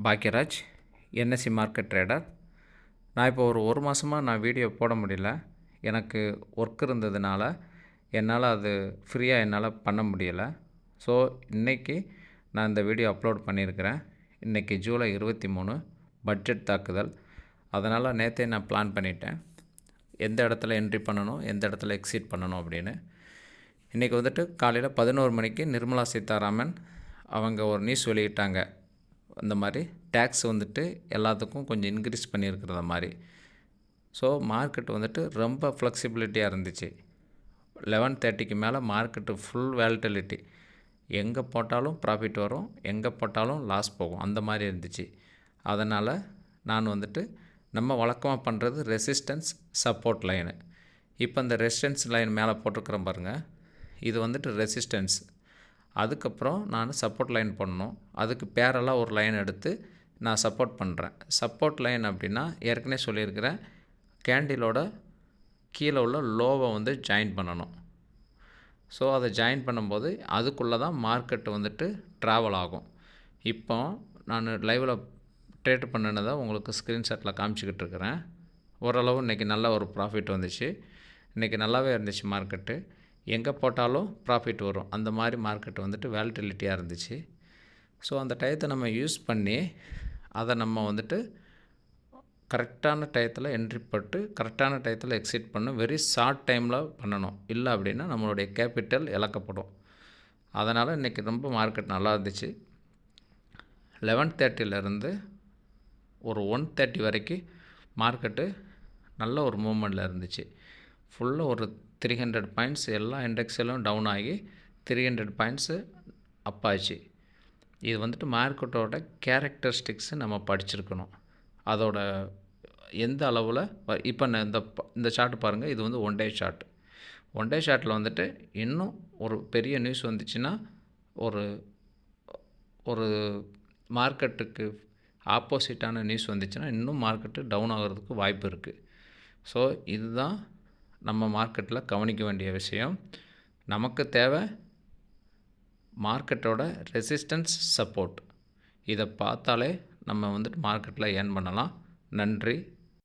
Bhagyaraj, NSC market trader. நான் இப்போ ஒரு மாதமாக நான் வீடியோ போட முடியல. எனக்கு ஒர்க் இருந்ததுனால என்னால் அது ஃப்ரீயாக என்னால் பண்ண முடியலை. ஸோ இன்றைக்கி நான் இந்த வீடியோ அப்லோட் பண்ணியிருக்கிறேன். இன்றைக்கி ஜூலை 23 பட்ஜெட் தாக்குதல். அதனால் நேற்றே நான் பிளான் பண்ணிட்டேன், எந்த இடத்துல என்ட்ரி பண்ணணும், எந்த இடத்துல எக்ஸிட் பண்ணணும் அப்படின்னு. இன்றைக்கி வந்துட்டு காலையில் 11 மணிக்கு நிர்மலா சீதாராமன் அவங்க ஒரு நியூஸ் வெளியிட்டாங்க. இந்த மாதிரி டேக்ஸ் வந்துட்டு எல்லாத்துக்கும் கொஞ்சம் இன்க்ரீஸ் பண்ணியிருக்கிறத மாதிரி. ஸோ மார்க்கெட் வந்துட்டு ரொம்ப ஃப்ளெக்சிபிலிட்டியாக இருந்துச்சு. 11:30க்கு மேலே மார்க்கெட்டு ஃபுல் வேலட்டிலிட்டி. எங்கே போட்டாலும் ப்ராஃபிட் வரும், எங்கே போட்டாலும் லாஸ் போகும், அந்த மாதிரி இருந்துச்சு. அதனால் நான் வந்துட்டு நம்ம வழக்கமாக பண்ணுறது ரெசிஸ்டன்ஸ் சப்போர்ட் லைனு. இப்போ இந்த ரெசிஸ்டன்ஸ் லைன் மேலே போட்டிருக்கிறேன் பாருங்கள், இது வந்துட்டு ரெசிஸ்டன்ஸ். அதுக்கப்புறம் நான் சப்போர்ட் லைன் பண்ணணும். அதுக்கு பேரலாக ஒரு லைன் எடுத்து நான் சப்போர்ட் பண்ணுறேன். சப்போர்ட் லைன் அப்படின்னா ஏற்கனவே சொல்லியிருக்கிறேன், கேண்டிலோட கீழே உள்ள லோவை வந்து ஜாயின் பண்ணணும். ஸோ அதை ஜாயின் பண்ணும்போது அதுக்குள்ளே தான் மார்க்கெட்டு வந்துட்டு ட்ராவல் ஆகும். இப்போ நான் லைவில் ட்ரேட் பண்ணினதை உங்களுக்கு ஸ்க்ரீன்ஷாட்டில் காமிச்சிக்கிட்டு இருக்கிறேன். ஓரளவு இன்றைக்கி நல்ல ஒரு ப்ராஃபிட் வந்துச்சு. இன்றைக்கி நல்லாவே இருந்துச்சு மார்க்கெட்டு. எங்கே போட்டாலும் ப்ராஃபிட் வரும், அந்த மாதிரி மார்க்கெட் வந்துட்டு வேலட்டிலிட்டியாக இருந்துச்சு. ஸோ அந்த டயத்தை நம்ம யூஸ் பண்ணி அதை நம்ம வந்துட்டு கரெக்டான டயத்தில் என்ட்ரி போட்டு கரெக்டான டயத்தில் எக்ஸிட் பண்ணணும். வெரி ஷார்ட் டைமில் பண்ணணும். இல்லை அப்படின்னா நம்மளுடைய கேபிட்டல் இழக்கப்படும். அதனால் இன்றைக்கி ரொம்ப மார்க்கெட் நல்லா இருந்துச்சு. 11:30லேருந்து ஒரு 1:30 வரைக்கும் மார்க்கெட்டு நல்ல ஒரு மூமெண்ட்டில் இருந்துச்சு. ஃபுல்லாக ஒரு 300 பாயிண்ட்ஸ் எல்லா இண்டெக்ஸிலும் டவுன் ஆகி 300 பாயிண்ட்ஸு அப் ஆச்சு. இது வந்துட்டு மார்க்கெட்டோட கேரக்டரிஸ்டிக்ஸு நம்ம படிச்சிருக்கணும். அதோட எந்த அளவில் இப்போ இந்த சார்ட் பாருங்கள், இது வந்து one day chart. One day சார்ட்டில் வந்துட்டு இன்னும் ஒரு பெரிய நியூஸ் வந்துச்சுன்னா ஒரு ஒரு மார்க்கெட்டுக்கு ஆப்போசிட்டான நியூஸ் வந்துச்சுன்னா இன்னும் மார்க்கெட்டு டவுன் ஆகிறதுக்கு வாய்ப்பு இருக்குது. ஸோ இதுதான் நம்ம மார்க்கெட்டில் கவனிக்க வேண்டிய விஷயம். நமக்கு தேவை மார்க்கெட்டோட ரெசிஸ்டன்ஸ் சப்போர்ட். இதை பார்த்தாலே நம்ம வந்துட்டு மார்க்கெட்டில் ஏர்ன் பண்ணலாம். நன்றி.